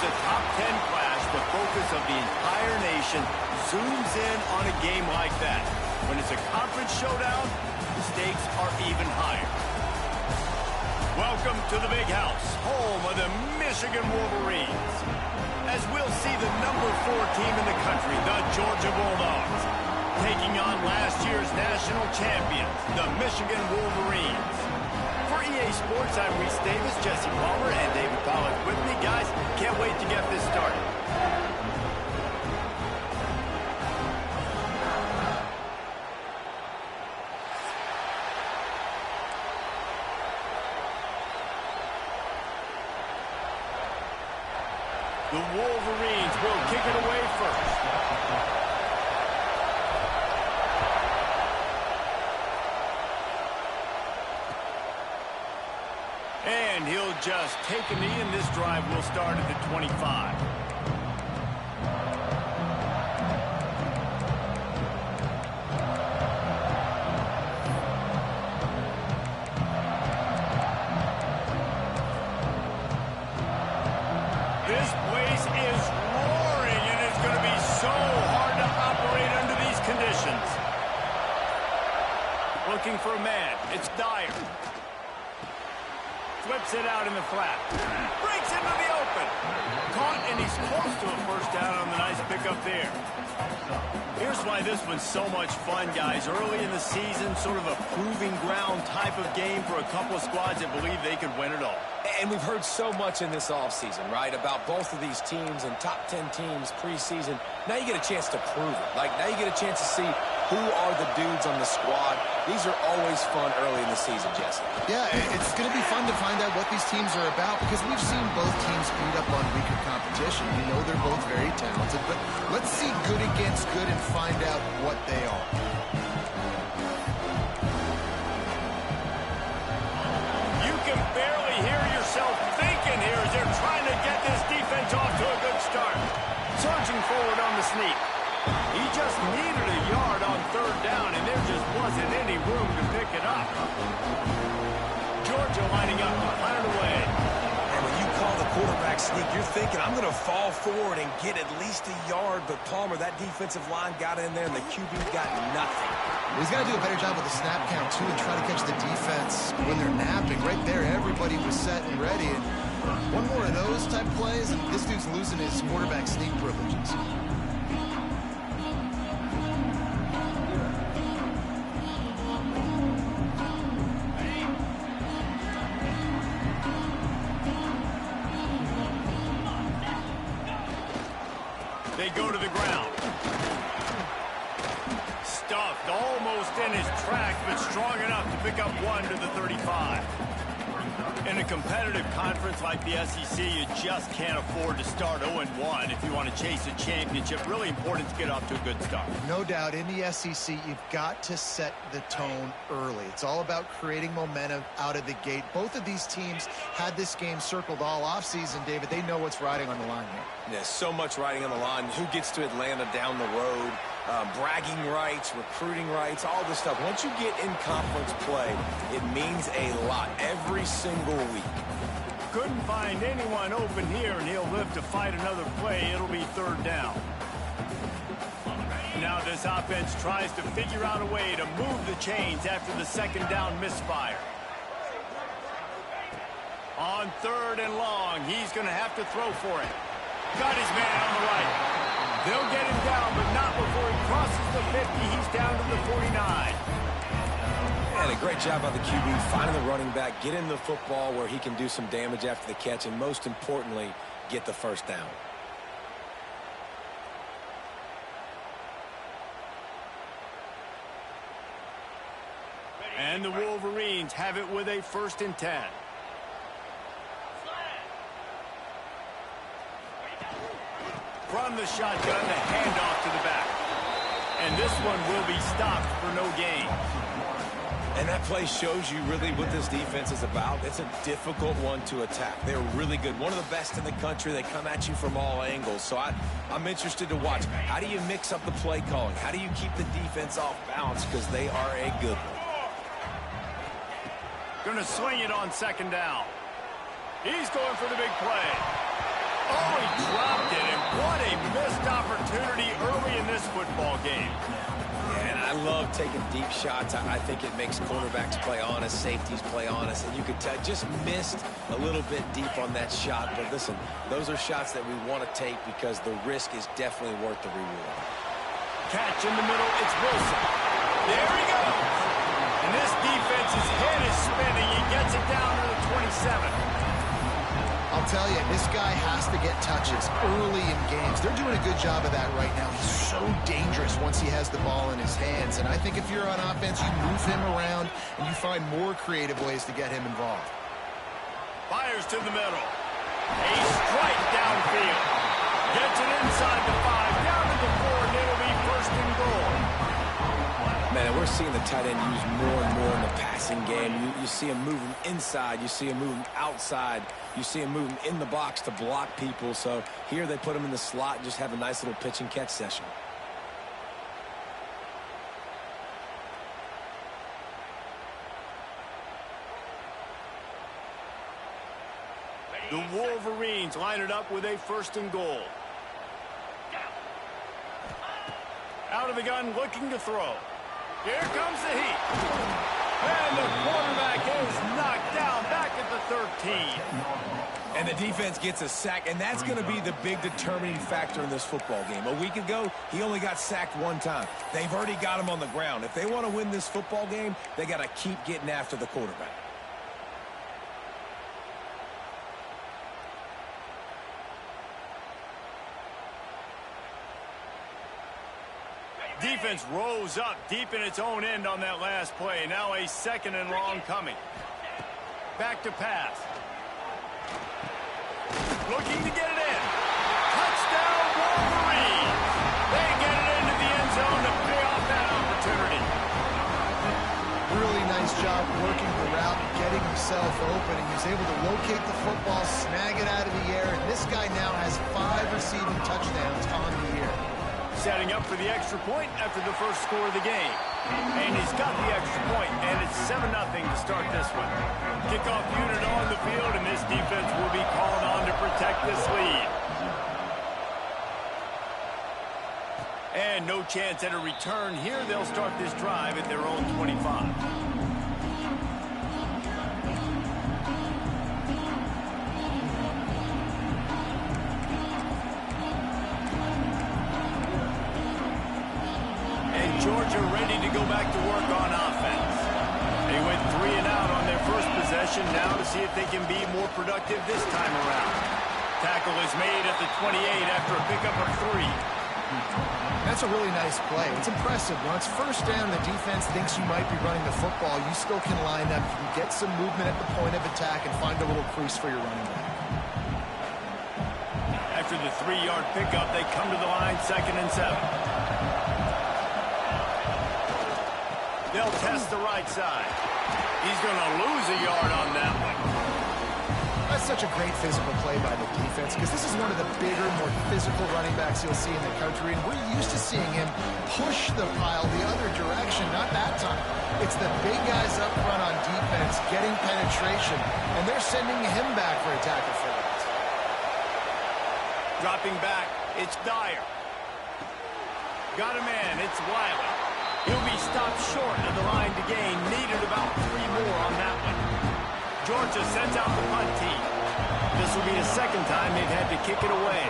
a top 10 clash, the focus of the entire nation zooms in on a game like that. When it's a conference showdown, the stakes are even higher. Welcome to the Big House, home of the Michigan Wolverines. As we'll see the number 4 team in the country, the Georgia Bulldogs, taking on last year's national champions, the Michigan Wolverines. For EA Sports, I'm Reese Davis, Jesse Palmer, and David Pollack with me. Guys, can't wait to get this started. The Wolverines will kick it away first. And he'll just take a knee, and this drive will start at the 25. This place is roaring, and it's going to be so hard to operate under these conditions. Looking for a man. It's Dyer. Flips it out in the flat. Breaks into the open. Caught, and he's close to a first down on the nice pickup there. Here's why this one's so much fun, guys. Early in the season, sort of a proving ground type of game for a couple of squads that believe they could win it all. And we've heard so much in this offseason, right, about both of these teams and top 10 teams preseason. Now you get a chance to prove it. Like, now you get a chance to see who are the dudes on the squad. These are always fun early in the season, Jesse. Yeah, it's going to be fun to find out what these teams are about because we've seen both teams beat up on weaker competition. We know they're both very talented, but let's see good against good and find out what they are. You can barely hear yourself thinking here as they're trying to get this defense off to a good start. Surging forward on the sneak. He just needed a yard on third down, and there just wasn't any room to pick it up. Georgia lining up to punt it away. And when you call the quarterback sneak, you're thinking, I'm going to fall forward and get at least a yard. But, Palmer, that defensive line got in there, and the QB got nothing. He's got to do a better job with the snap count, too, and try to catch the defense when they're napping. Right there, everybody was set and ready. And one more of those type plays, and this dude's losing his quarterback sneak privileges. They go to the ground. Stuffed almost in his track, but strong enough to pick up one to the 35. In a competitive conference like the SEC, you just can't afford to start 0-1 if you want to chase a championship. Really important to get off to a good start. No doubt, in the SEC, you've got to set the tone early. It's all about creating momentum out of the gate. Both of these teams had this game circled all offseason, David. They know what's riding on the line here. Yeah, so much riding on the line. Who gets to Atlanta down the road? Bragging rights, recruiting rights, all this stuff. Once you get in conference play, it means a lot every single week. Couldn't find anyone open here, and he'll live to fight another play. It'll be third down. Now this offense tries to figure out a way to move the chains after the second down misfire. On third and long, he's going to have to throw for it. Got his man on the right. They'll get him down, but not before he crosses the 50. He's down to the 49. And a great job by the QB finding the running back, getting the football where he can do some damage after the catch, and most importantly, get the first down. And the Wolverines have it with a 1st and 10. From the shotgun, the handoff to the back. And this one will be stopped for no gain. And that play shows you really what this defense is about. It's a difficult one to attack. They're really good. One of the best in the country. They come at you from all angles. So I'm interested to watch. How do you mix up the play calling? How do you keep the defense off balance? Because they are a good one. Going to swing it on second down. He's going for the big play. Oh, he dropped it, and what a missed opportunity early in this football game. Yeah, and I love taking deep shots. I think it makes cornerbacks play honest, safeties play honest, and you could tell just missed a little bit deep on that shot. But listen, those are shots that we want to take because the risk is definitely worth the reward. Catch in the middle, it's Wilson. There he goes. And this defense's head is spinning. He gets it down to the 27. I'll tell you, this guy has to get touches early in games. They're doing a good job of that right now. He's so dangerous once he has the ball in his hands. And I think if you're on offense, you move him around and you find more creative ways to get him involved. Fires to the middle. A strike downfield. Gets it inside the 5, down to the 4, and it'll be first and goal. Man, we're seeing the tight end used more and more in the passing game. You see him moving inside. You see him moving outside. You see him moving in the box to block people. So here they put him in the slot and just have a nice little pitch and catch session. The Wolverines line it up with a first and goal. Out of the gun, looking to throw. Here comes the heat. And the quarterback is knocked down back at the 13. And the defense gets a sack, and that's going to be the big determining factor in this football game. A week ago, he only got sacked one time. They've already got him on the ground. If they want to win this football game, they got to keep getting after the quarterback. Defense rose up deep in its own end on that last play. Now a second and long coming. Back to pass. Looking to get it in. Touchdown, Wolverines. They get it into the end zone to pay off that opportunity. Really nice job working the route and getting himself open. And he was able to locate the football, snag it out of the air. And this guy now has 5 receiving touchdowns on the year. Setting up for the extra point after the first score of the game. And he's got the extra point, and it's 7-0 to start this one. Kickoff unit on the field, and this defense will be called on to protect this lead. And no chance at a return here. They'll start this drive at their own 25. Georgia ready to go back to work on offense. They went 3 and out on their first possession, now to see if they can be more productive this time around. Tackle is made at the 28 after a pickup of 3. That's a really nice play. It's impressive. Once first down, the defense thinks you might be running the football. You still can line up. You can get some movement at the point of attack and find a little crease for your running back. After the 3-yard pickup, they come to the line, 2nd and 7. They'll test the right side. He's going to lose a yard on that one. That's such a great physical play by the defense because this is one of the bigger, more physical running backs you'll see in the country, and we're used to seeing him push the pile the other direction, not that time. It's the big guys up front on defense getting penetration, and they're sending him back for a tackle for that. Dropping back, it's Dyer. Got a man, it's Wiley. He'll be stopped short of the line to gain. Needed about 3 more on that one. Georgia sends out the punt team. This will be the second time they've had to kick it away.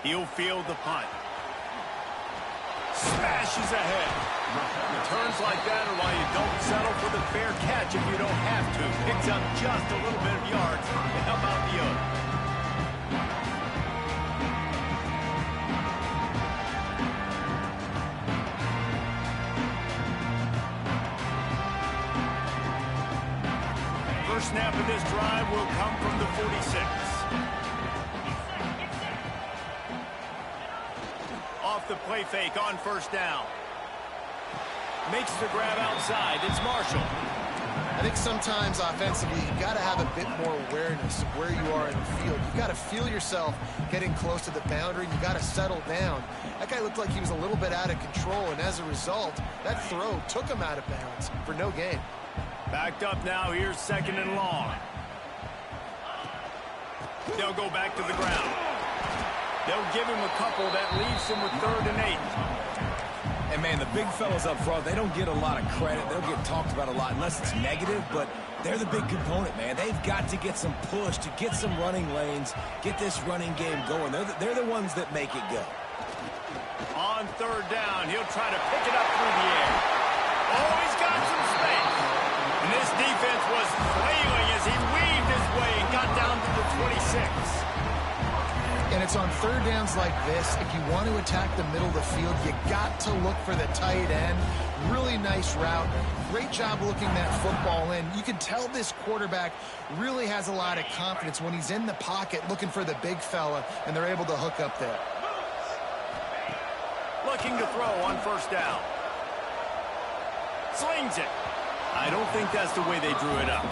He'll field the punt. Smashes ahead. Returns like that are why you don't settle for the fair catch if you don't have to. Picks up just a little bit of yards to help out the other. First snap of this drive will come from the 46. Off the play fake on first down. Makes the grab outside. It's Marshall. I think sometimes offensively, you've got to have a bit more awareness of where you are in the field. You've got to feel yourself getting close to the boundary, and you've got to settle down. That guy looked like he was a little bit out of control, and as a result, that throw took him out of bounds for no gain. Backed up now, here's 2nd and long. They'll go back to the ground. They'll give him a couple that leaves him with 3rd and 8. And, man, the big fellas up front, they don't get a lot of credit. They don't get talked about a lot unless it's negative, but they're the big component, man. They've got to get some push, to get some running lanes, get this running game going. They're the ones that make it go. On 3rd down, he'll try to pick it up through the air. Oh, he's got some space. And this defense was flailing as he weaved his way and got down to the 26. And it's on 3rd downs like this. If you want to attack the middle of the field, you got to look for the tight end. Really nice route. Great job looking that football in. You can tell this quarterback really has a lot of confidence when he's in the pocket looking for the big fella, and they're able to hook up there. Looking to throw on 1st down. Slings it. I don't think that's the way they drew it up.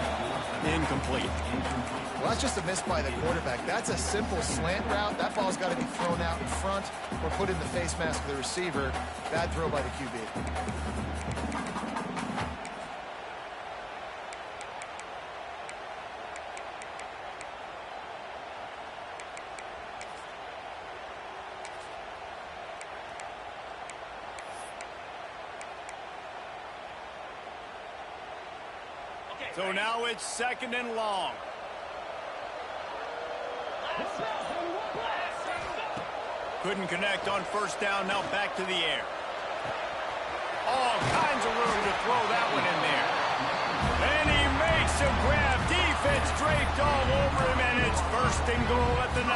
Incomplete. Well, that's just a miss by the quarterback. That's a simple slant route. That ball's got to be thrown out in front or put in the face mask of the receiver. Bad throw by the QB. So now it's 2nd and long. Couldn't connect on 1st down. Now back to the air. All kinds of room to throw that one in there. And he makes a grab. Defense draped all over him, and it's 1st and goal at the 9.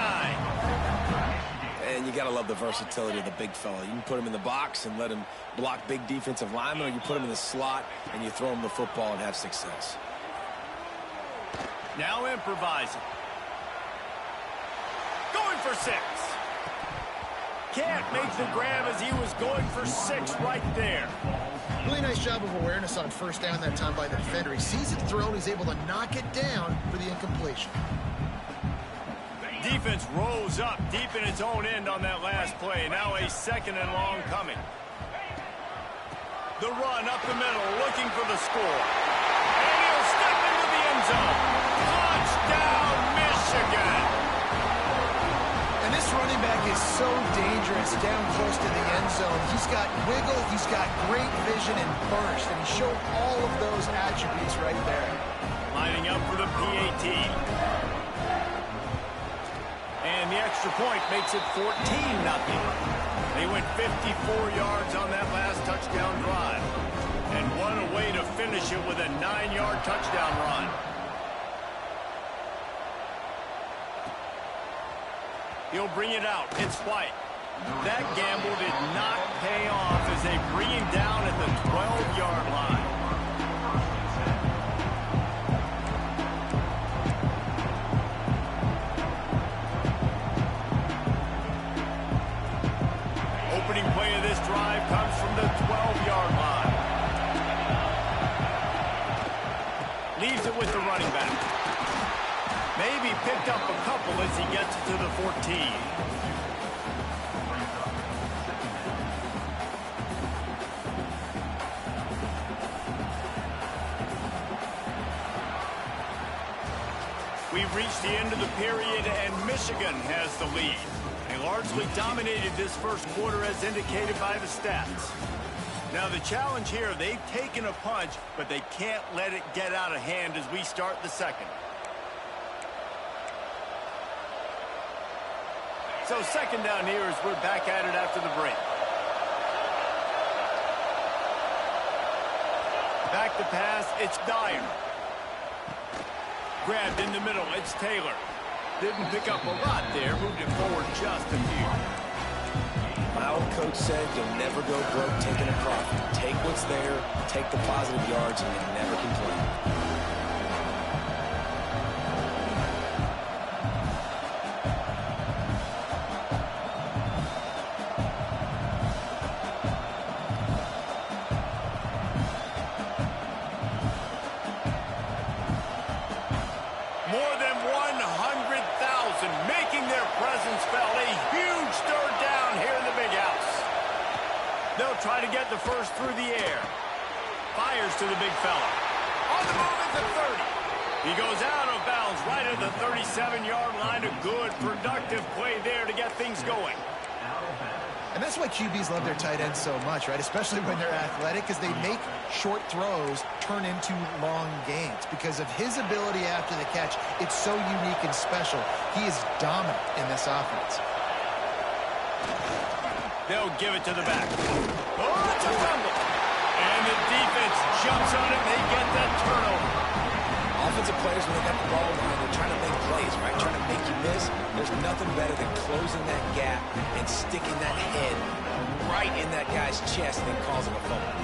And you got to love the versatility of the big fella. You can put him in the box and let him block big defensive linemen, or you put him in the slot and you throw him the football and have success. Now improvising. Going for 6. Can't make the grab as he was going for 6 right there. Really nice job of awareness on 1st down that time by the defender. He sees it thrown. He's able to knock it down for the incompletion. Defense rose up deep in its own end on that last play. Now a 2nd and long coming. The run up the middle, looking for the score. And he'll step into the end zone. Touchdown, Michigan! And this running back is so dangerous down close to the end zone. He's got wiggle, he's got great vision and burst, and he showed all of those attributes right there. Lining up for the PAT. And the extra point makes it 14-0. They went 54 yards on that last touchdown drive. And what a way to finish it with a 9-yard touchdown run. He'll bring it out. It's White. That gamble did not pay off as they bring him down at the 12-yard line. Opening play of this drive comes from the 12-yard line. Leaves it with the running back. Maybe picked up a couple as he gets to the 14. We've reached the end of the period, and Michigan has the lead. They largely dominated this first quarter as indicated by the stats. Now the challenge here, they've taken a punch, but they can't let it get out of hand as we start the second. So 2nd down here as we're back at it after the break. Back to pass, it's Dyer. Grabbed in the middle, it's Taylor. Didn't pick up a lot there, moved it forward just a few. My old coach said you'll never go broke taking a profit. Take what's there, take the positive yards, and you never complain. More than 100,000 making their presence felt. A huge 3rd down here in the big house. They'll try to get the first through the air. Fires to the big fella. On the move at the 30. He goes out, he'll of bounds right at the 37-yard line. A good, productive play there to get things going. And that's why QBs love their tight ends so much, right? Especially when they're athletic, because they make short throws turn into long gains. Because of his ability after the catch, it's so unique and special. He is dominant in this offense. They'll give it to the back. Oh, it's a fumble. And the defense jumps on it, and they get that turnover. Offensive players, when they got the ball in line, they're trying to make plays, right? Trying to make you miss. There's nothing better than closing that gap and sticking that head right in that guy's chest and then causing a fumble.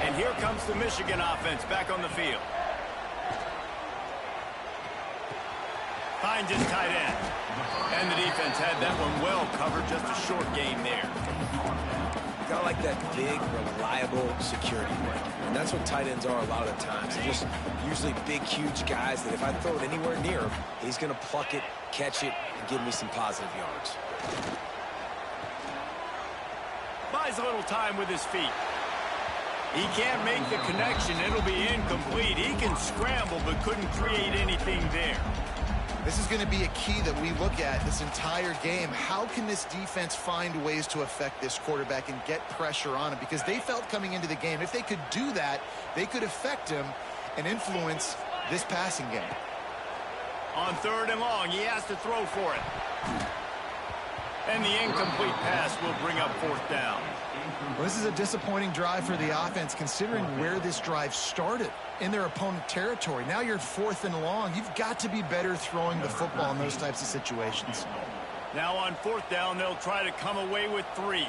And here comes the Michigan offense back on the field. Finds his tight end. And the defense had that one well covered, just a short gain there. Got like that big, reliable security blanket. And that's what tight ends are a lot of the times. They're just usually big, huge guys that if I throw it anywhere near him, he's going to pluck it, catch it, and give me some positive yards. Buys a little time with his feet. He can't make the connection. It'll be incomplete. He can scramble, but couldn't create anything there. This is going to be a key that we look at this entire game. How can this defense find ways to affect this quarterback and get pressure on him? Because they felt coming into the game, if they could do that, they could affect him and influence this passing game. On 3rd and long, he has to throw for it. And the incomplete pass will bring up 4th down. Well, this is a disappointing drive for the offense, considering where this drive started in their opponent territory. Now you're 4th and long. You've got to be better throwing the football in those types of situations. Now on 4th down, they'll try to come away with 3.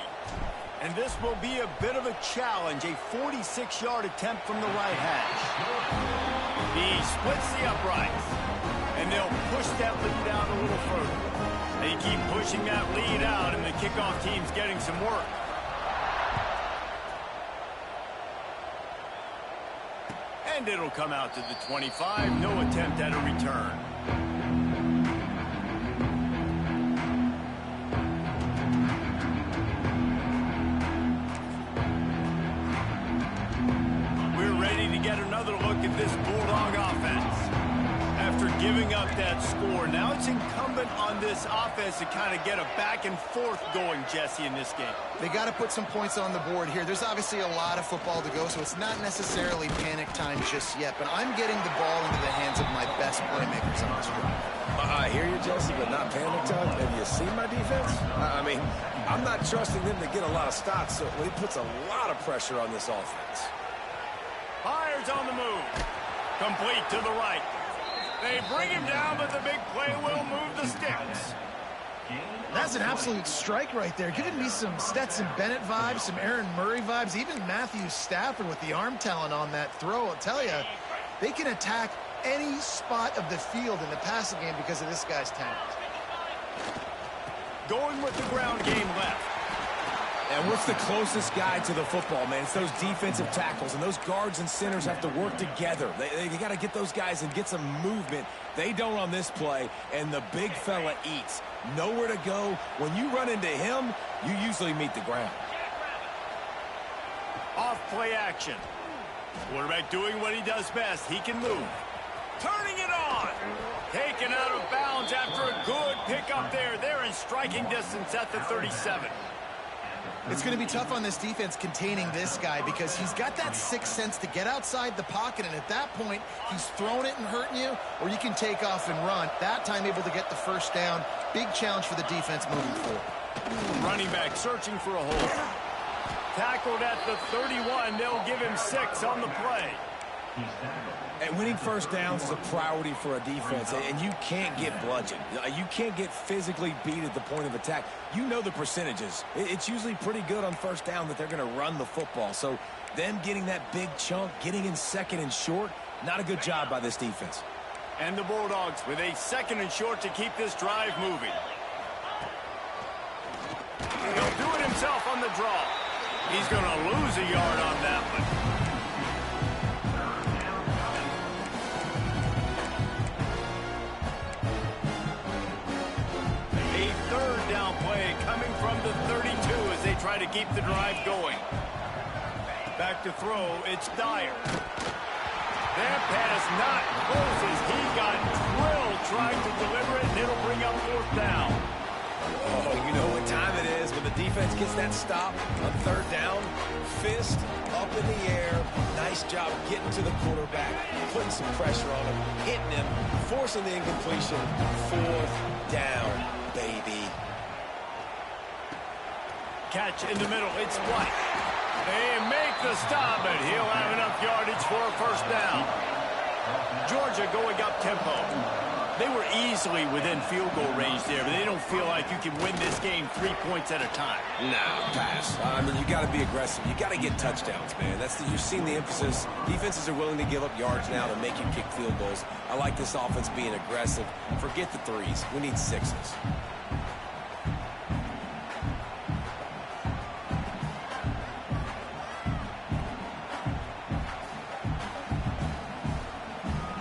And this will be a bit of a challenge, a 46-yard attempt from the right hash. He splits the uprights, and they'll push that lead out a little further. They keep pushing that lead out, and the kickoff team's getting some work. And it'll come out to the 25. No attempt at a return. We're ready to get another look at this Bulldog offense. After giving up that score, now it's incumbent on this offense to kind of get a back and forth going, Jesse, in this game. They got to put some points on the board here. There's obviously a lot of football to go, so it's not necessarily panic time just yet, but I'm getting the ball into the hands of my best playmakers on this drive. I hear you, Jesse, but not panic time. Have you seen my defense? I mean, I'm not trusting them to get a lot of stops, so it puts a lot of pressure on this offense. Fires on the move. Complete to the right. They bring him down, but the big play will move the sticks. That's an absolute strike right there. Giving me some Stetson Bennett vibes, some Aaron Murray vibes, even Matthew Stafford with the arm talent on that throw. I'll tell you, they can attack any spot of the field in the passing game because of this guy's talent. Going with the ground game left. And what's the closest guy to the football, man? It's those defensive tackles, and those guards and centers have to work together. They got to get those guys and get some movement. They don't on this play, and the big fella eats. Nowhere to go. When you run into him, you usually meet the ground. Off play action. Quarterback doing what he does best. He can move. Turning it on. Taken out of bounds after a good pickup there. They're in striking distance at the 37. It's going to be tough on this defense containing this guy because he's got that sixth sense to get outside the pocket, and at that point, he's throwing it and hurting you, or you can take off and run. That time able to get the first down. Big challenge for the defense moving forward. Running back searching for a hole. Tackled at the 31. They'll give him 6 on the play. And winning first downs is a priority for a defense, and you can't get bludgeoned. You can't get physically beat at the point of attack. You know the percentages. It's usually pretty good on first down that they're going to run the football. So them getting that big chunk, getting in second and short, not a good job by this defense. And the Bulldogs with a 2nd and short to keep this drive moving. He'll do it himself on the draw. He's going to lose a yard on that one. Down play coming from the 32 as they try to keep the drive going. Back to throw, it's Dyer. That pass not close as he got drilled trying to deliver it, and it'll bring up fourth down. Oh, you know what time it is when the defense gets that stop on third down. Fist up in the air. Nice job getting to the quarterback, putting some pressure on him, hitting him, forcing the incompletion. Fourth down, baby. Catch in the middle. It's White. They make the stop, but he'll have enough yardage for a first down. Georgia going up tempo. They were easily within field goal range there, but they don't feel like you can win this game 3 points at a time. Nah, pass. I mean, you got to be aggressive. You got to get touchdowns, man. You've seen the emphasis. Defenses are willing to give up yards now to make you kick field goals. I like this offense being aggressive. Forget the threes. We need sixes.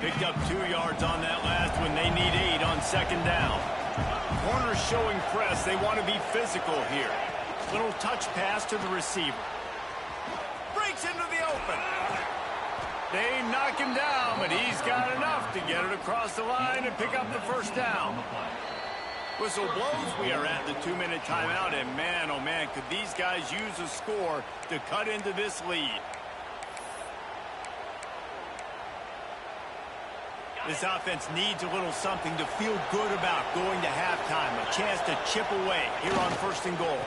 Picked up 2 yards on that last one. They need 8 on second down. Corners showing press. They want to be physical here. Little touch pass to the receiver. Breaks into the open. They knock him down, but he's got enough to get it across the line and pick up the first down. Whistle blows. We are at the 2-minute timeout, and man, oh man, could these guys use a score to cut into this lead. This offense needs a little something to feel good about going to halftime. A chance to chip away here on first and goal.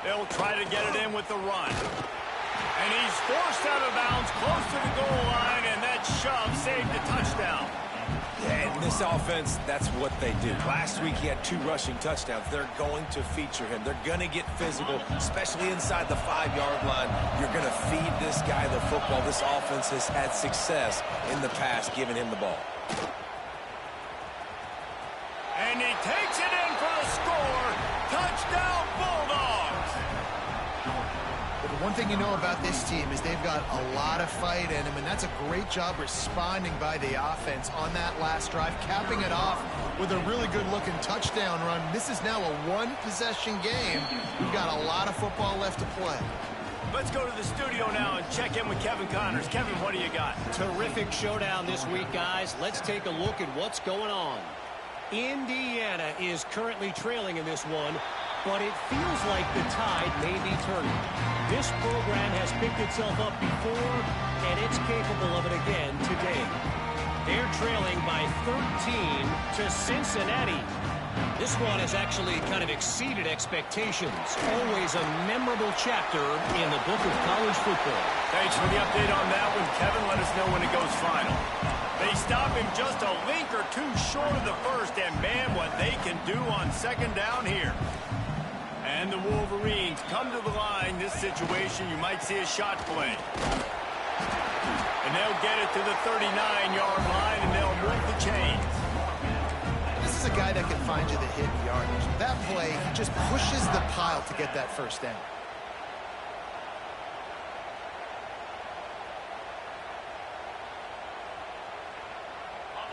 They'll try to get it in with the run. And he's forced out of bounds close to the goal line, and that shove saved a touchdown. Yeah, and this offense, that's what they do. Last week he had 2 rushing touchdowns. They're going to feature him. They're going to get physical, especially inside the 5-yard line. You're going to feed this guy the football. This offense has had success in the past giving him the ball. And he takes it in for the score. Touchdown, Bulldogs. But the one thing you know about this team is they've got a lot of fight in them, and that's a great job responding by the offense on that last drive, capping it off with a really good-looking touchdown run. This is now a 1-possession game. We've got a lot of football left to play. Let's go to the studio now and check in with Kevin Connors. Kevin, what do you got? Terrific showdown this week, guys. Let's take a look at what's going on. Indiana is currently trailing in this one, but it feels like the tide may be turning. This program has picked itself up before, and it's capable of it again today. They're trailing by 13 to Cincinnati. This one has actually kind of exceeded expectations. Always a memorable chapter in the book of college football. Thanks for the update on that one, Kevin. Let us know when it goes final. They stop him just a link or 2 short of the first, and man, what they can do on second down here. And the Wolverines come to the line. This situation, you might see a shot play. And they'll get it to the 39-yard line, and they'll move the chains. This is a guy that can find you the hidden yardage. That play, he just pushes the pile to get that first down.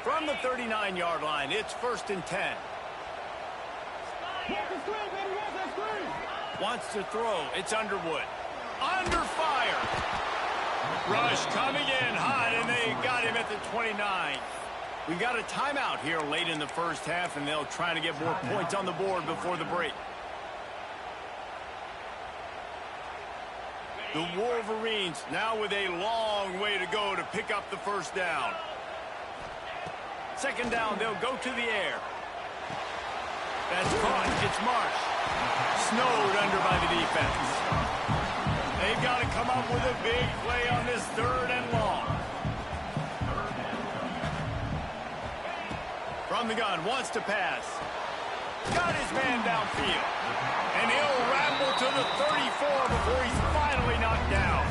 From the 39-yard line, it's 1st and 10. Wants to throw. It's Underwood. Under fire. Rush coming in hot, and they got him at the 29. We've got a timeout here late in the first half, and they'll try to get more points on the board before the break. The Wolverines now with a long way to go to pick up the first down. Second down, they'll go to the air. That's caught. It's Marsh. Snowed under by the defense. They've got to come up with a big play on this 3rd and long. From the gun, wants to pass. Got his man downfield. And he'll ramble to the 34 before he's finally knocked down.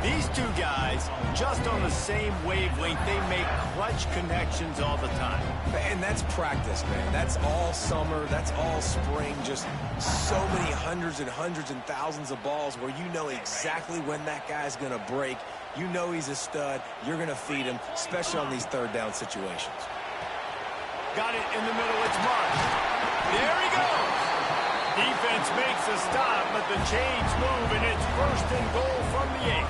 These 2 guys, just on the same wavelength, they make clutch connections all the time. And that's practice, man. That's all summer. That's all spring. Just so many hundreds and thousands of balls where you know exactly when that guy's going to break. You know he's a stud. You're going to feed him, especially on these 3rd down situations. Got it in the middle. It's Marsh. There he goes. Defense makes a stop, but the chains move, and it's 1st and goal from the 8.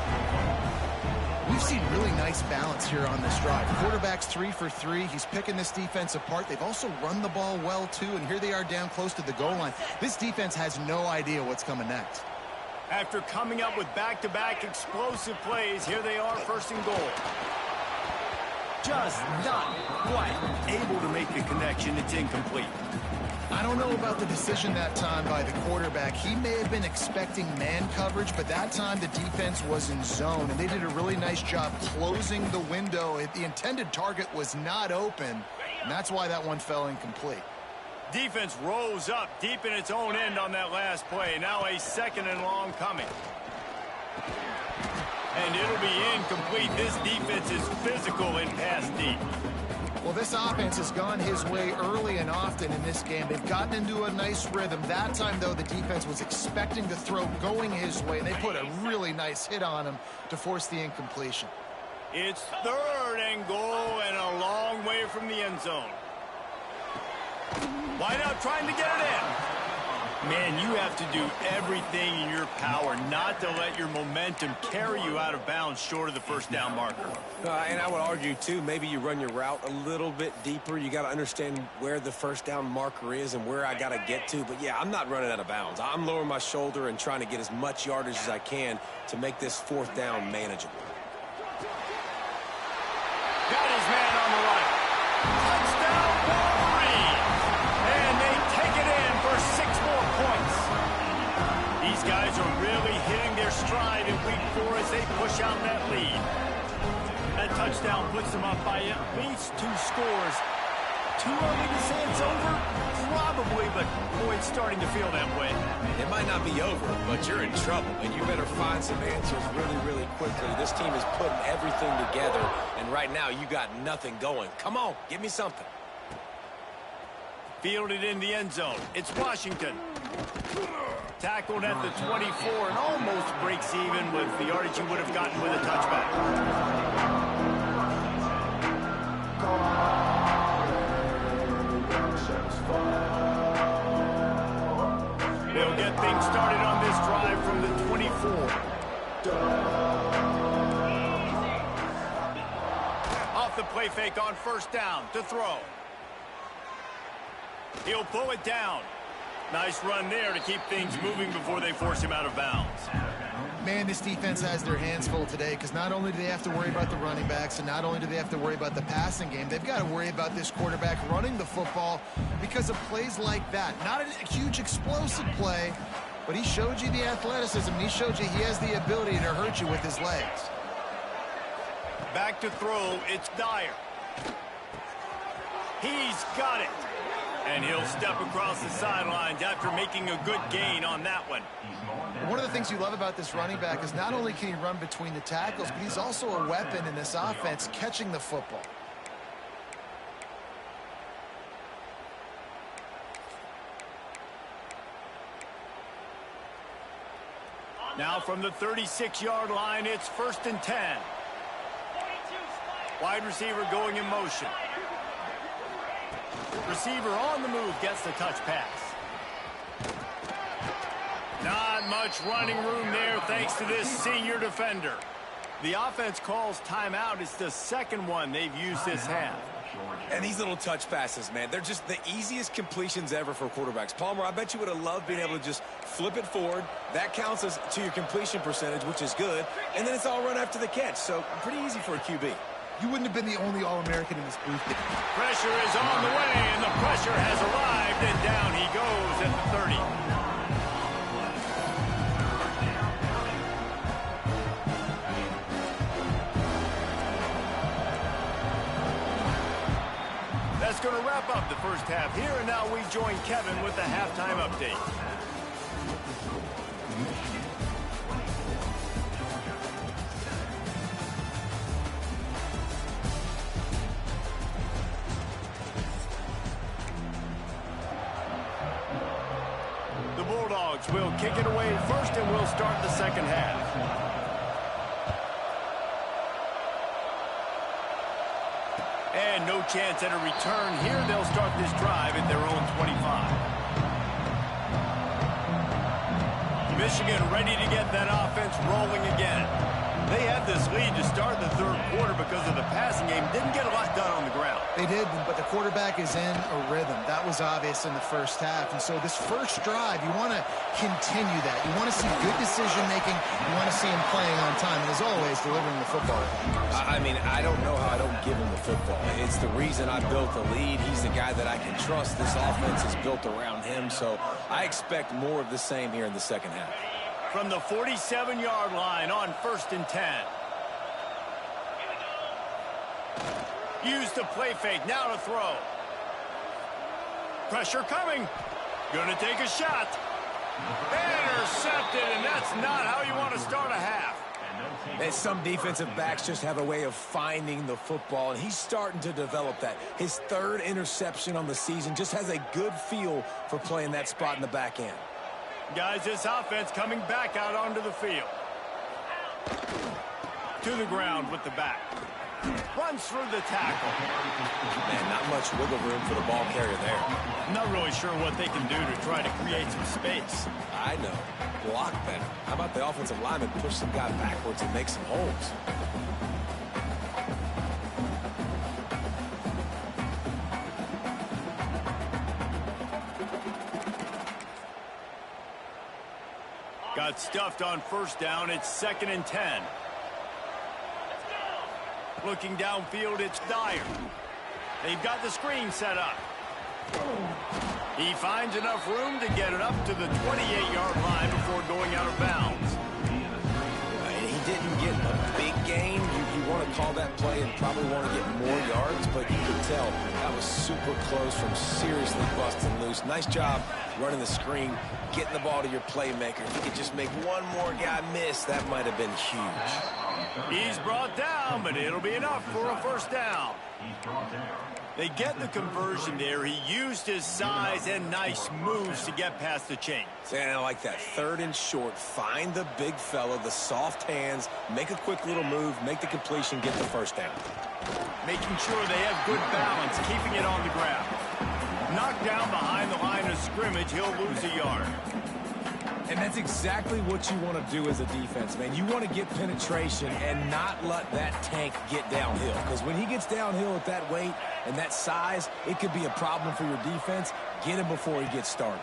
We've seen really nice balance here on this drive. Quarterback's 3 for 3. He's picking this defense apart. They've also run the ball well, too, and here they are down close to the goal line. This defense has no idea what's coming next. After coming up with back-to-back explosive plays, here they are, first and goal. Just not quite able to make the connection. It's incomplete. I don't know about the decision that time by the quarterback. He may have been expecting man coverage, but that time the defense was in zone, and they did a really nice job closing the window. The intended target was not open, and that's why that one fell incomplete. Defense rose up deep in its own end on that last play. Now a second and long coming. And it'll be incomplete. This defense is physical in pass deep. Well, this offense has gone his way early and often in this game. They've gotten into a nice rhythm. That time, though, the defense was expecting the throw going his way, and they put a really nice hit on him to force the incompletion. It's third and goal and a long way from the end zone. Wide out trying to get it in. Man, you have to do everything in your power not to let your momentum carry you out of bounds short of the first down marker. And I would argue, too, maybe you run your route a little bit deeper. You got to understand where the first down marker is and where I got to get to. But, yeah, I'm not running out of bounds. I'm lowering my shoulder and trying to get as much yardage as I can to make this fourth down manageable. Got his man on the right. Touchdown, Wolverine! And they take it in for 6 more points. These guys are really hitting their stride in week 4 as they push out that lead. That touchdown puts them up by at least 2 scores. Too early to say it's over? Probably, but boy, it's starting to feel that way. It might not be over, but you're in trouble, and you better find some answers really, really quickly. This team is putting everything together, and right now you got nothing going. Come on, give me something. Fielded in the end zone. It's Washington. Tackled at the 24 and almost breaks even with the yardage you would have gotten with a touchback. They'll get things started on this drive from the 24. Off the play fake on first down to throw. He'll pull it down. Nice run there to keep things moving before they force him out of bounds. Man, this defense has their hands full today because not only do they have to worry about the running backs and not only do they have to worry about the passing game, they've got to worry about this quarterback running the football because of plays like that. Not a huge explosive play, but he showed you the athleticism. He showed you he has the ability to hurt you with his legs. Back to throw, it's Dyer. He's got it. And he'll step across the sidelines after making a good gain on that one. One of the things you love about this running back is not only can he run between the tackles, but he's also a weapon in this offense catching the football. Now from the 36-yard line, it's 1st and 10. Wide receiver going in motion. Receiver on the move gets the touch pass. Not much running room there thanks to this senior defender. The offense calls timeout. It's the second one they've used this half. And these little touch passes, man, they're just the easiest completions ever for quarterbacks. Palmer, I bet you would have loved being able to just flip it forward. That counts as to your completion percentage, which is good. And then it's all run after the catch, so pretty easy for a QB. You wouldn't have been the only All-American in this booth. Pressure is on the way, and the pressure has arrived, and down he goes at the 30. That's going to wrap up the first half here, and now we join Kevin with the halftime update. Will kick it away first, and we'll start the second half. And no chance at a return here. They'll start this drive at their own 25. Michigan ready to get that offense rolling again. They had this lead to start the third quarter because of the passing game. Didn't get a lot done on the ground. They did, but the quarterback is in a rhythm. That was obvious in the first half. And so this first drive, you want to continue that. You want to see good decision-making. You want to see him playing on time. And as always, delivering the football. I mean, I don't know how I don't give him the football. It's the reason I built the lead. He's the guy that I can trust. This offense is built around him. So I expect more of the same here in the second half. From the 47-yard line on 1st and 10. Use the play fake. Now to throw. Pressure coming. Going to take a shot. Intercepted, and that's not how you want to start a half. And some defensive backs just have a way of finding the football, and he's starting to develop that. His 3rd interception on the season, just has a good feel for playing that spot in the back end. Guys, this offense coming back out onto the field. To the ground with the back. Runs through the tackle. Man, not much wiggle room for the ball carrier there. Not really sure what they can do to try to create some space. I know. Block better. How about the offensive lineman push some guy backwards and make some holes? Got stuffed on 1st down. It's 2nd and 10. Looking downfield, it's Dyer. They've got the screen set up. He finds enough room to get it up to the 28-yard line before going out of bounds. He didn't get a big gain. You want to call that play and probably want to get more yards, but you could tell that was super close from seriously busting loose. Nice job running the screen, getting the ball to your playmaker. If you could just make one more guy miss, that might have been huge. He's brought down, but it'll be enough for a 1st down. They get the conversion there. He used his size and nice moves to get past the chains. And I like that. 3rd and short. Find the big fella, the soft hands, make a quick little move, make the completion, get the 1st down. Making sure they have good balance, keeping it on the ground. Knocked down behind the line of scrimmage, he'll lose a yard. And that's exactly what you want to do as a defense, man. You want to get penetration and not let that tank get downhill. Because when he gets downhill at that weight and that size, it could be a problem for your defense. Get him before he gets started.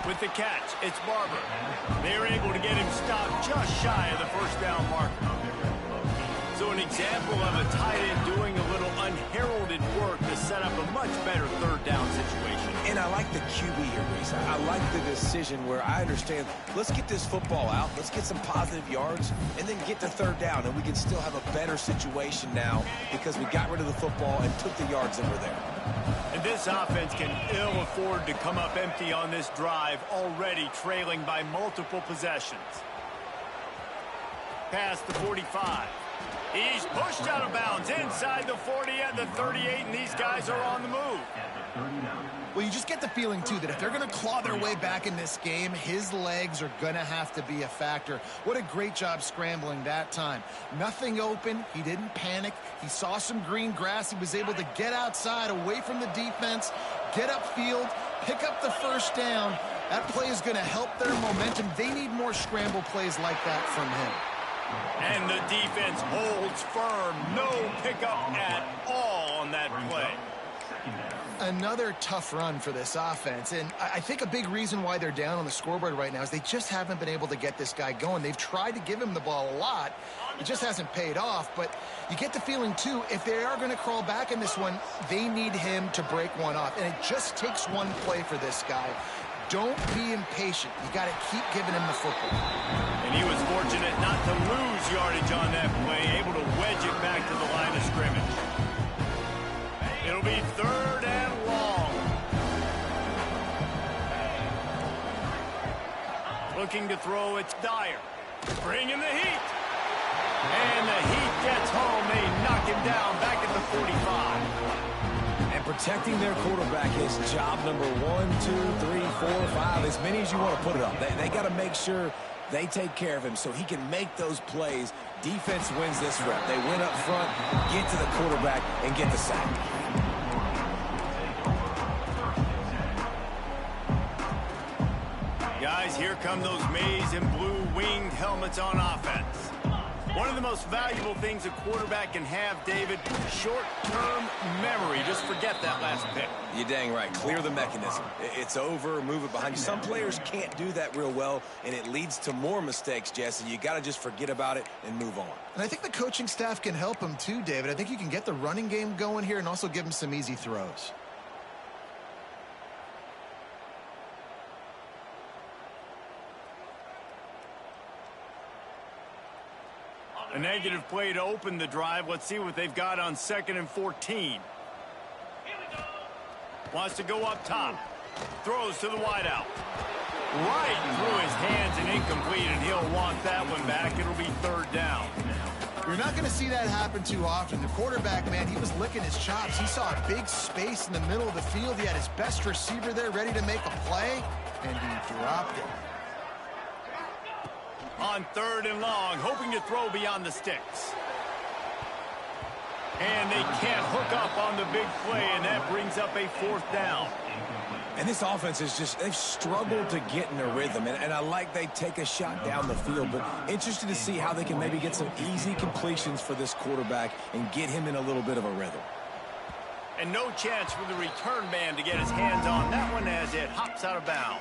With the catch, it's Barber. They're able to get him stopped just shy of the 1st down marker. So an example of a tight end doing a little unheralded work to set up a much better 3rd down situation. And I like the QB here, Reese. I like the decision where I understand, let's get this football out, let's get some positive yards, and then get to 3rd down, and we can still have a better situation now because we got rid of the football and took the yards that were there. And this offense can ill afford to come up empty on this drive, already trailing by multiple possessions. Past the 45. He's pushed out of bounds inside the 40 at the 38, and these guys are on the move. Well, you just get the feeling, too, that if they're going to claw their way back in this game, his legs are going to have to be a factor. What a great job scrambling that time. Nothing open. He didn't panic. He saw some green grass. He was able to get outside, away from the defense, get upfield, pick up the 1st down. That play is going to help their momentum. They need more scramble plays like that from him. And the defense holds firm. No pickup at all on that play. Another tough run for this offense, and I think a big reason why they're down on the scoreboard right now is they just haven't been able to get this guy going. They've tried to give him the ball a lot. It just hasn't paid off, but you get the feeling, too, if they are going to crawl back in this one, they need him to break one off, and it just takes one play for this guy. Don't be impatient. You got to keep giving him the football. And he was fortunate not to lose yardage on that play, able to wedge it back to the line of scrimmage. It'll be 3rd and long. Looking to throw, it's Dyer. Bringing the heat. And the heat gets home. They knock him down back at the 45. And protecting their quarterback is job number 1, 2, 3, 4, 5, as many as you want to put it up. They got to make sure they take care of him so he can make those plays. Defense wins this rep. They win up front, get to the quarterback, and get the sack. Guys, here come those maize and blue winged helmets on offense. One of the most valuable things a quarterback can have, David, short-term memory. Just forget that last pick. You're dang right. Clear the mechanism. It's over, move it behind you. Some players can't do that real well, and it leads to more mistakes, Jesse. You got to just forget about it and move on. And I think the coaching staff can help him too, David. I think you can get the running game going here and also give him some easy throws. A negative play to open the drive. Let's see what they've got on 2nd and 14. Wants to go up top. Throws to the wideout. Right through his hands and incomplete, and he'll want that one back. It'll be 3rd down. You're not going to see that happen too often. The quarterback, man, he was licking his chops. He saw a big space in the middle of the field. He had his best receiver there ready to make a play, and he dropped it. On 3rd and long, hoping to throw beyond the sticks. And they can't hook up on the big play, and that brings up a 4th down. And this offense is just, they've struggled to get in a rhythm. And I like they take a shot down the field, but interested to see how they can maybe get some easy completions for this quarterback and get him in a little bit of a rhythm. And no chance for the return man to get his hands on that one as it hops out of bounds.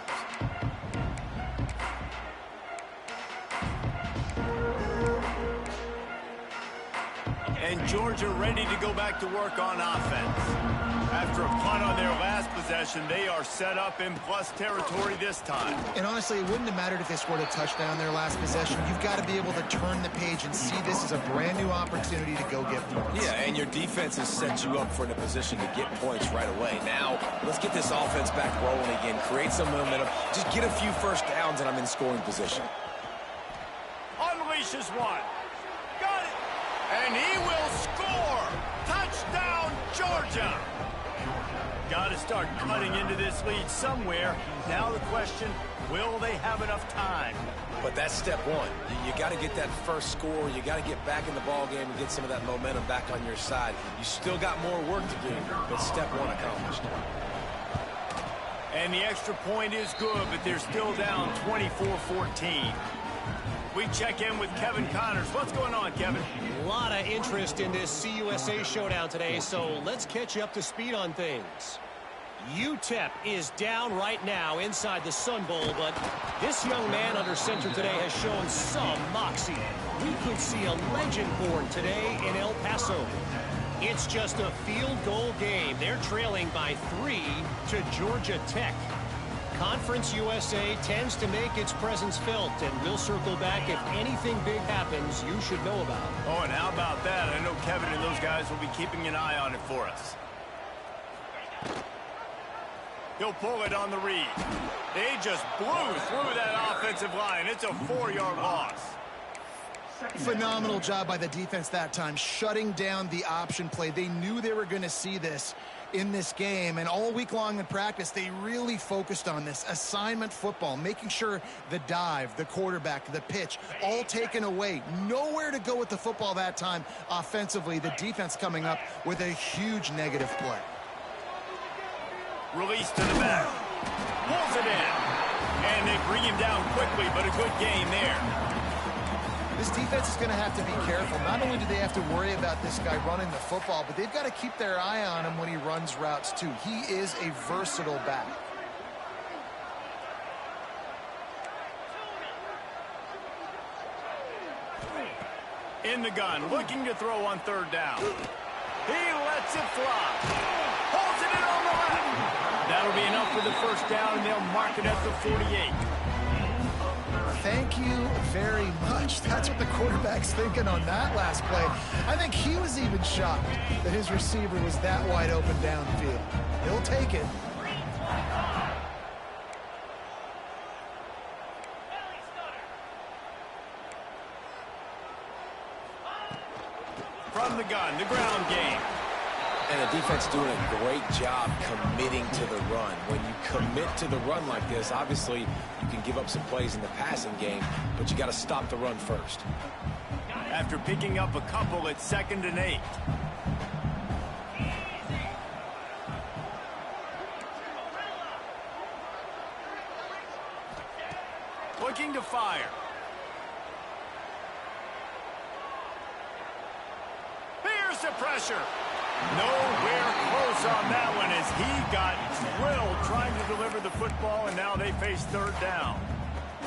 And Georgia ready to go back to work on offense. After a punt on their last possession, they are set up in plus territory this time. And honestly, it wouldn't have mattered if they scored a touchdown their last possession. You've got to be able to turn the page and see this as a brand new opportunity to go get points. Yeah, and your defense has set you up for in a position to get points right away. Now, let's get this offense back rolling again. Create some momentum. Just get a few first downs, and I'm in scoring position. Unleashes one. Got it. And he will score. Touchdown, Georgia. Got to start cutting into this lead somewhere. Now the question, will they have enough time? But that's step one. You got to get that first score. You got to get back in the ball game and get some of that momentum back on your side. You still got more work to do, but step one accomplished. And the extra point is good, but they're still down 24-14. We check in with Kevin Connors. What's going on, Kevin? A lot of interest in this CUSA showdown today, so let's catch you up to speed on things. UTEP is down right now inside the Sun Bowl, but this young man under center today has shown some moxie. We could see a legend born today in El Paso. It's just a field goal game. They're trailing by 3 to Georgia Tech. Conference USA tends to make its presence felt, and we'll circle back if anything big happens you should know about. Oh, and how about that? I know Kevin and those guys will be keeping an eye on it for us. He'll pull it on the read. They just blew through that offensive line. It's a 4-yard loss. Phenomenal job by the defense that time, shutting down the option play. They knew they were going to see this in this game, and all week long in practice, they really focused on this assignment football, making sure the dive, the quarterback, the pitch, all taken away. Nowhere to go with the football that time offensively. The defense coming up with a huge negative play. Release to the back. Pulls it in. And they bring him down quickly, but a good game there. This defense is going to have to be careful. Not only do they have to worry about this guy running the football, but they've got to keep their eye on him when he runs routes too. He is a versatile back. In the gun, looking to throw on 3rd down. He lets it fly. Holds it in on the left. That'll be enough for the first down, and they'll mark it at the 48. Thank you very much. That's what the quarterback's thinking on that last play. I think he was even shocked that his receiver was that wide open downfield. He'll take it. From the gun, the ground game. And the defense doing a great job committing to the run. When you commit to the run like this, obviously you can give up some plays in the passing game, but you got to stop the run first. After picking up a couple at 2nd and 8. looking to fire. Here's the pressure. Nowhere close on that one as he got drilled trying to deliver the football, and now they face third down.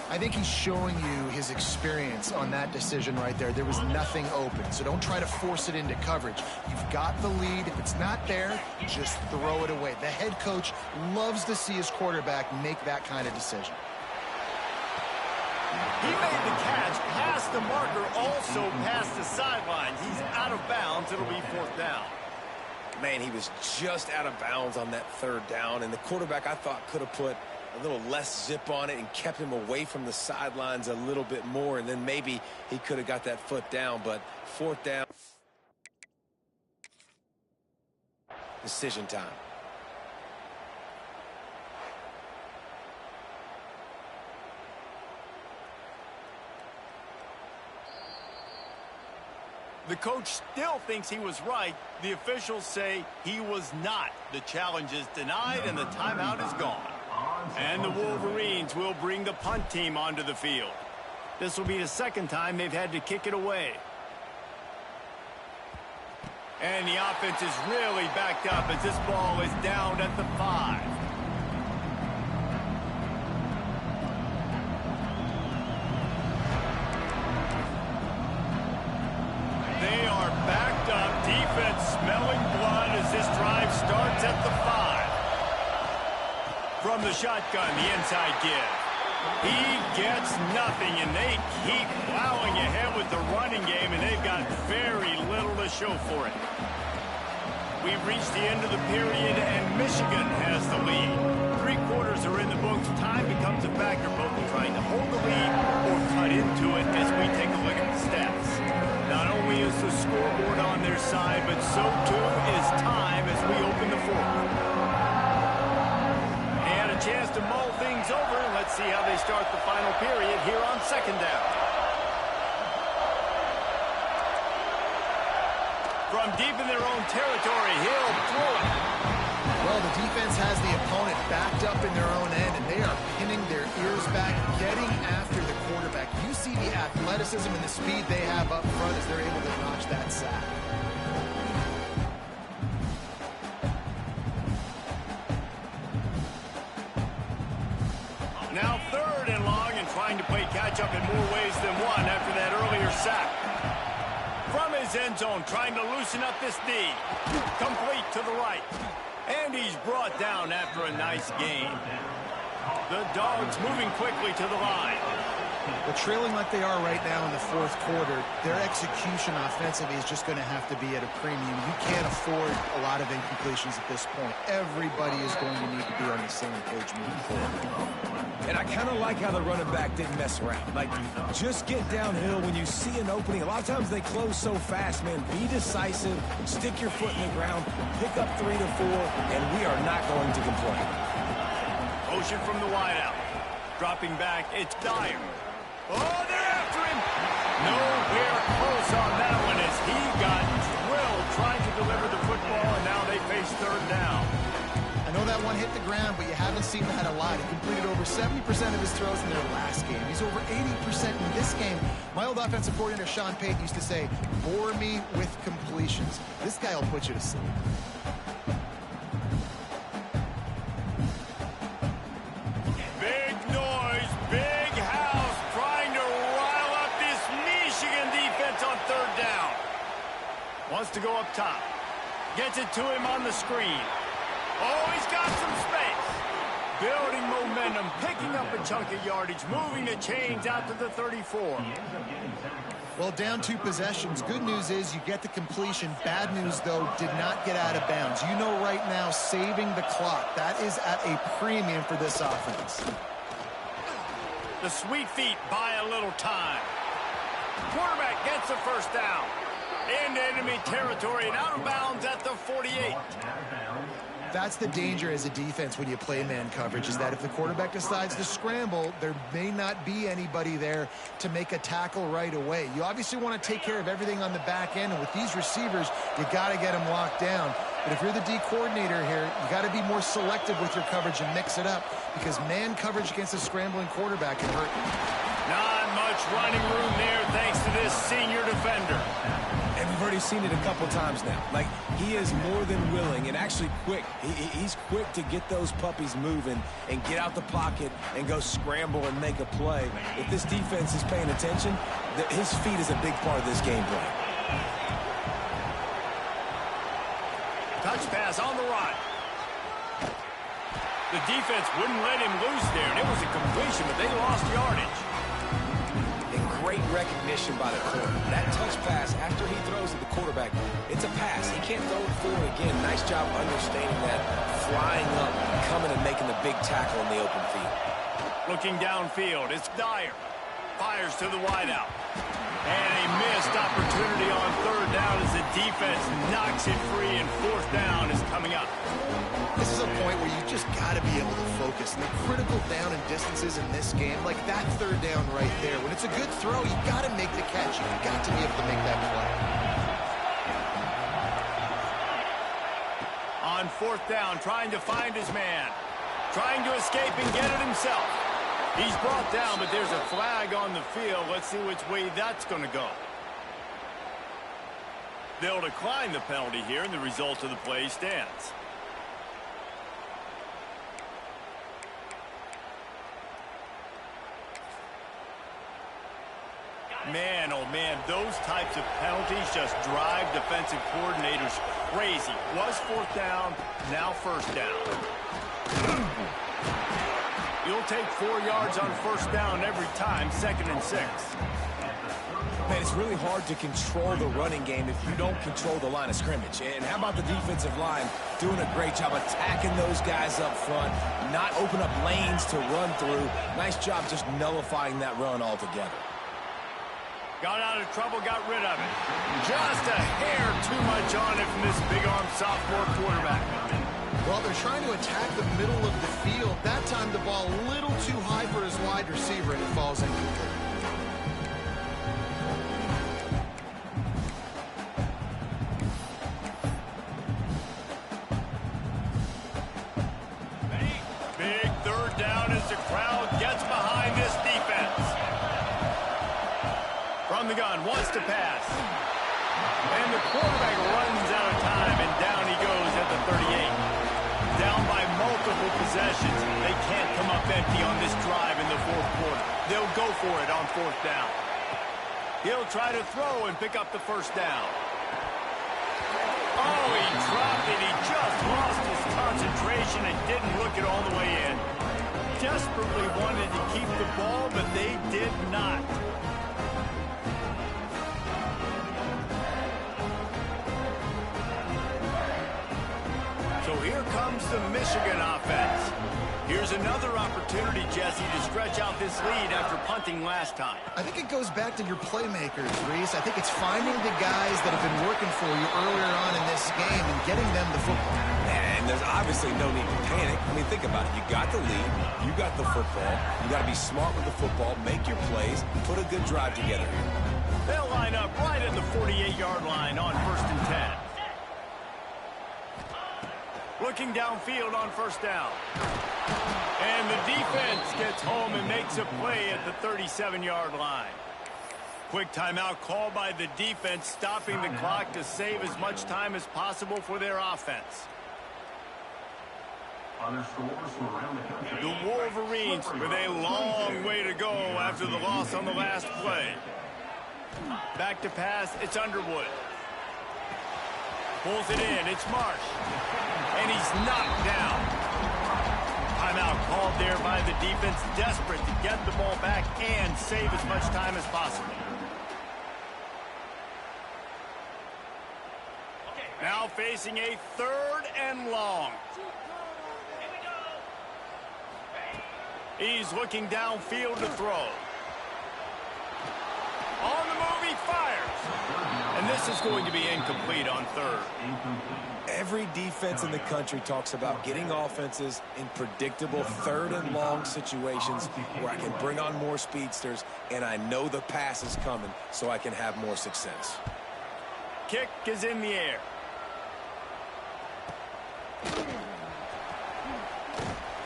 I think he's showing you his experience on that decision right there. There was nothing open, so don't try to force it into coverage. You've got the lead. If it's not there, just throw it away. The head coach loves to see his quarterback make that kind of decision. He made the catch, past the marker, also past the sideline. He's out of bounds. It'll be fourth down. Man, he was just out of bounds on that third down, and the quarterback, I thought, could have put a little less zip on it and kept him away from the sidelines a little bit more, and then maybe he could have got that foot down. But fourth down, decision time. The coach still thinks he was right. The officials say he was not. The challenge is denied and the timeout is gone. And the Wolverines will bring the punt team onto the field. This will be the second time they've had to kick it away. And the offense is really backed up as this ball is down at the 5. They are backed up. Defense smelling blood as this drive starts at the 5. From the shotgun, the inside give. He gets nothing, and they keep plowing ahead with the running game, and they've got very little to show for it. We've reached the end of the period, and Michigan has the lead. 3 quarters are in the books. Time becomes a factor, both in trying to hold the lead or cut into it as we take a look at the stats. Not only is the scoreboard on their side, but so too is time as we open the fourth. And a chance to mull things over. Let's see how they start the final period here on second down. From deep in their own territory, he'll throw it. Well, the defense has the opponent backed up in their own end, and they are pinning their ears back, getting after the quarterback. You see the athleticism and the speed they have up front as they're able to notch that sack. Now third and long, and trying to play catch-up in more ways than one after that earlier sack. From his end zone, trying to loosen up this D. Complete to the right. And he's brought down after a nice gain. The Dogs moving quickly to the line. But trailing like they are right now in the fourth quarter, their execution offensively is just going to have to be at a premium. You can't afford a lot of incompletions at this point. Everybody is going to need to be on the same page moving forward. And I kind of like how the running back didn't mess around. Like, just get downhill when you see an opening. A lot of times they close so fast, man. Be decisive, stick your foot in the ground, pick up 3 to 4, and we are not going to complain. Motion from the wideout. Dropping back, it's Dyer. Oh, they're after him. Nowhere close on that one as he got drilled trying to deliver the football, and now they face third down. I know that one hit the ground, but you haven't seen that a lot. He completed over 70% of his throws in their last game. He's over 80% in this game. My old offensive coordinator, Sean Payton, used to say, bore me with completions. This guy will put you to sleep. Big noise, big house, trying to rile up this Michigan defense on third down. Wants to go up top. Gets it to him on the screen. Oh, he's got some space. Building momentum, picking up a chunk of yardage, moving the chains out to the 34. Well, down 2 possessions. Good news is you get the completion. Bad news, though, did not get out of bounds. You know right now, saving the clock. That is at a premium for this offense. The sweet feet buy a little time. Quarterback gets the first down. Into enemy territory and out of bounds at the 48. That's the danger as a defense when you play man coverage, is that if the quarterback decides to scramble, there may not be anybody there to make a tackle right away. You obviously want to take care of everything on the back end, and with these receivers, you got to get them locked down. But if you're the D coordinator here, you got to be more selective with your coverage and mix it up, because man coverage against a scrambling quarterback can hurt you. Not much running room there thanks to this senior defender. And we've already seen it a couple times now. Like, he is more than willing and actually quick. He's quick to get those puppies moving and get out the pocket and go scramble and make a play. If this defense is paying attention, his feet is a big part of this game plan. Touch pass on the run. The defense wouldn't let him loose there, and it was a completion, but they lost yardage. And great recognition by the corner. That touch pass after he throws at the quarterback, it's a pass. He can't throw it forward again. Nice job understanding that, flying up, coming and making the big tackle in the open field. Looking downfield, it's Dyer. Fires to the wideout. And a missed opportunity on third down as the defense knocks it free, and fourth down is coming up. This is a point where you just got to be able to focus. And the critical down and distances in this game, like that third down right there, when it's a good throw, you got to make the catch. You've got to be able to make that play. On fourth down, trying to find his man. Trying to escape and get it himself. He's brought down, but there's a flag on the field. Let's see which way that's going to go. They'll decline the penalty here, and the result of the play stands. Man, oh man, those types of penalties just drive defensive coordinators crazy. Was fourth down, now first down. You'll take 4 yards on first down every time, 2nd and 6. Man, it's really hard to control the running game if you don't control the line of scrimmage. And how about the defensive line doing a great job attacking those guys up front, not open up lanes to run through. Nice job just nullifying that run altogether. Got out of trouble, got rid of it. Just a hair too much on it from this big-arm sophomore quarterback. Well, they're trying to attack the middle of the field. That time the ball a little too high for his wide receiver, and it falls incomplete. Big third down as the crowd gets behind this defense. From the gun, wants to pass. And the quarterback runs out of time, and down he goes at the 38. Down by multiple possessions. They can't come up empty on this drive in the fourth quarter. They'll go for it on fourth down. He'll try to throw and pick up the first down. Oh, he dropped it. He just lost his concentration and didn't look it all the way in. Desperately wanted to keep the ball, but they did not. So here comes the Michigan offense. Here's another opportunity, Jesse, to stretch out this lead after punting last time. I think it goes back to your playmakers, Reese. I think it's finding the guys that have been working for you earlier on in this game and getting them the football. And there's obviously no need to panic. I mean, think about it. You got the lead. You got the football. You got to be smart with the football, make your plays, put a good drive together here. They'll line up right at the 48-yard line on 1st and 10. Looking downfield on first down. And the defense gets home and makes a play at the 37-yard line. Quick timeout called by the defense, stopping the clock to save as much time as possible for their offense. The Wolverines with a long way to go after the loss on the last play. Back to pass, it's Underwood. Pulls it in, it's Marsh. And he's knocked down. Timeout called there by the defense, desperate to get the ball back and save as much time as possible. Now facing a 3rd and long. He's looking downfield to throw. On the move, he fires. And this is going to be incomplete on 3rd. Every defense in the country talks about getting offenses in predictable 3rd and long situations where I can bring on more speedsters and I know the pass is coming so I can have more success. Kick is in the air.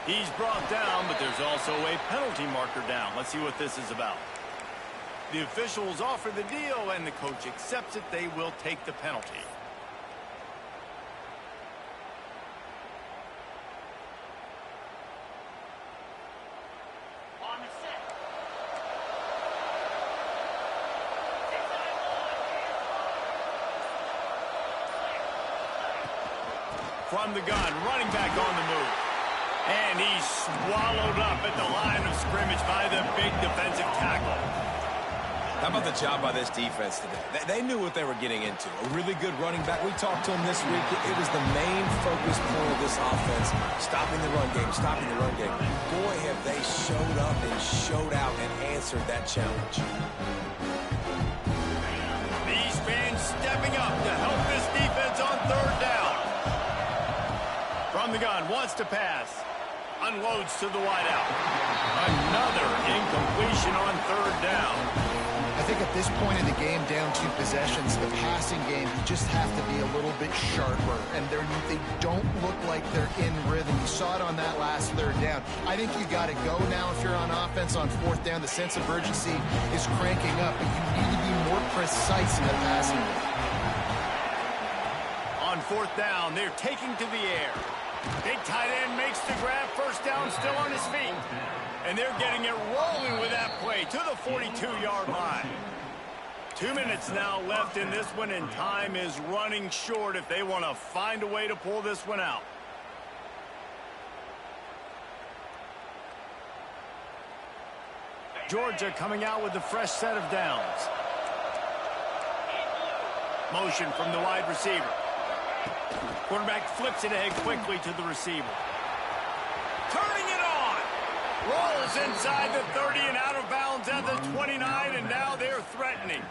He's brought down, but there's also a penalty marker down. Let's see what this is about. The officials offer the deal, and the coach accepts it. They will take the penalty. From the gun, running back on the move. And he's swallowed up at the line of scrimmage by the big defensive tackle. How about the job by this defense today? They knew what they were getting into. A really good running back. We talked to him this week. It was the main focus point of this offense, stopping the run game, stopping the run game. Boy, have they showed up and showed out and answered that challenge. These fans stepping up to help this defense on third down. From the gun, wants to pass. Unloads to the wideout. Another incompletion on third down. I think at this point in the game, down 2 possessions, the passing game, you just have to be a little bit sharper. And they don't look like they're in rhythm. You saw it on that last third down. I think you got to go now if you're on offense on fourth down. The sense of urgency is cranking up, but you need to be more precise in the passing game. On fourth down, they're taking to the air. Big tight end makes the grab. First down, still on his feet. And they're getting it rolling with that play to the 42-yard line. 2 minutes now left in this one, and time is running short if they want to find a way to pull this one out. Georgia coming out with a fresh set of downs. Motion from the wide receiver. Quarterback flips it ahead quickly to the receiver. Turning it on. Rolls inside the 30 and out of bounds at the 29, and now they're threatening.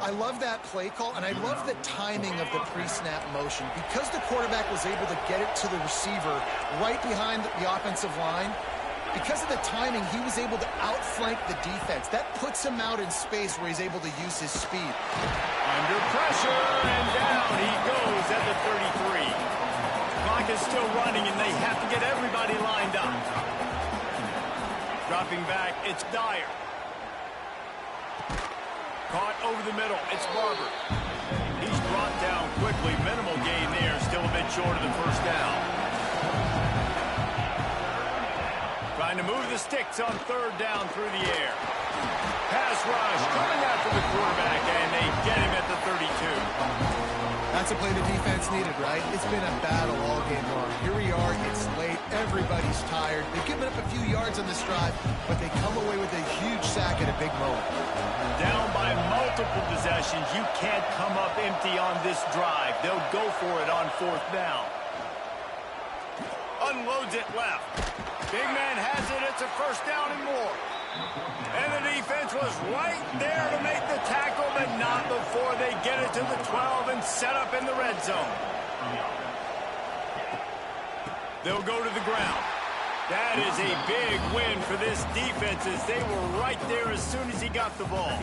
I love that play call, and I love the timing of the pre-snap motion. Because the quarterback was able to get it to the receiver right behind the offensive line, because of the timing, he was able to outflank the defense. That puts him out in space where he's able to use his speed. Under pressure, and down he goes at the 33. Clock is still running, and they have to get everybody lined up. Dropping back, it's Dyer. Caught over the middle, it's Barber. He's brought down quickly. Minimal gain there, still a bit short of the first down. Trying to move the sticks on third down through the air. Pass rush coming after the quarterback, and they get him at the 32. That's a play the defense needed, right? It's been a battle all game long. Here we are, it's late, everybody's tired. They've given up a few yards on this drive, but they come away with a huge sack at a big moment. Down by multiple possessions, you can't come up empty on this drive. They'll go for it on fourth down. Unloads it left. Big man has it, it's a first down and more. And the defense was right there to make the tackle, but not before they get it to the 12 and set up in the red zone. They'll go to the ground. That is a big win for this defense as they were right there as soon as he got the ball.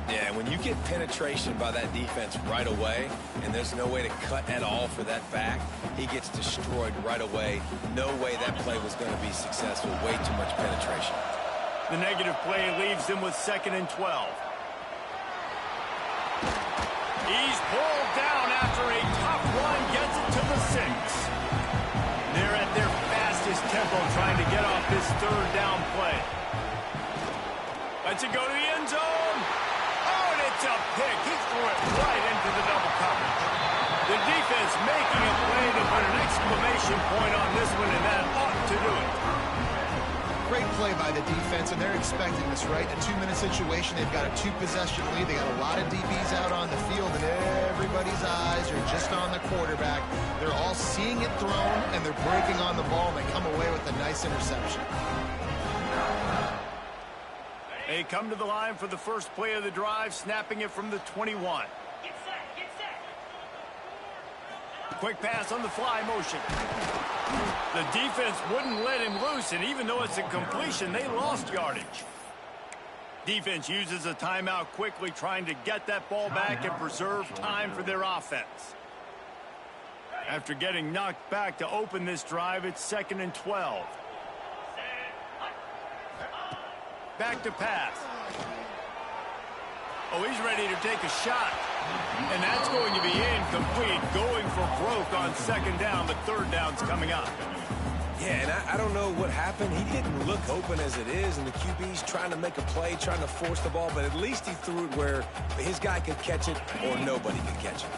Yeah, when you get penetration by that defense right away, and there's no way to cut at all for that back, he gets destroyed right away. No way that play was going to be successful. Way too much penetration. The negative play leaves them with 2nd and 12. He's pulled down after a tough run, gets it to the 6. They're at their fastest tempo trying to get off this third down play. Lets it go to the end zone. Oh, and it's a pick. He threw it right into the double coverage. The defense making a play to put an exclamation point on this one, and that ought to do it. Great play by the defense, and they're expecting this, right? A 2-minute situation. They've got a 2-possession lead. They got a lot of DBs out on the field, and everybody's eyes are just on the quarterback. They're all seeing it thrown, and they're breaking on the ball, and they come away with a nice interception. They come to the line for the first play of the drive, snapping it from the 21. Quick pass on the fly motion. The defense wouldn't let him loose, and even though it's a completion, they lost yardage. Defense uses a timeout quickly, trying to get that ball back and preserve time for their offense. After getting knocked back to open this drive, it's 2nd and 12. Back to pass. Oh, he's ready to take a shot. And that's going to be incomplete. Going for broke on 2nd down, but 3rd down's coming up. Yeah, and I don't know what happened. He didn't look open as it is, and the QB's trying to make a play, trying to force the ball, but at least he threw it where his guy could catch it or nobody could catch it.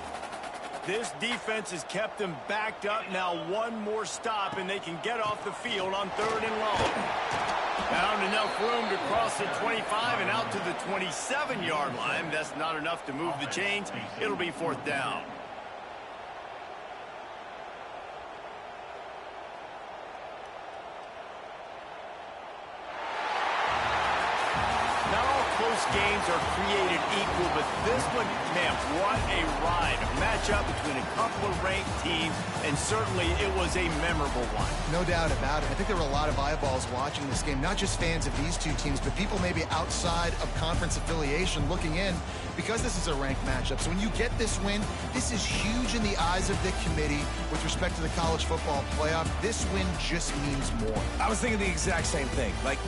This defense has kept them backed up. Now one more stop, and they can get off the field on 3rd and long. Found enough room to cross the 25 and out to the 27-yard line. That's not enough to move the chains. It'll be 4th down. Games are created equal, but this one, man, what a ride. A matchup between a couple of ranked teams, and certainly it was a memorable one. No doubt about it. I think there were a lot of eyeballs watching this game, not just fans of these two teams, but people maybe outside of conference affiliation looking in, because this is a ranked matchup. So when you get this win, this is huge in the eyes of the committee with respect to the college football playoff. This win just means more. I was thinking the exact same thing. Like,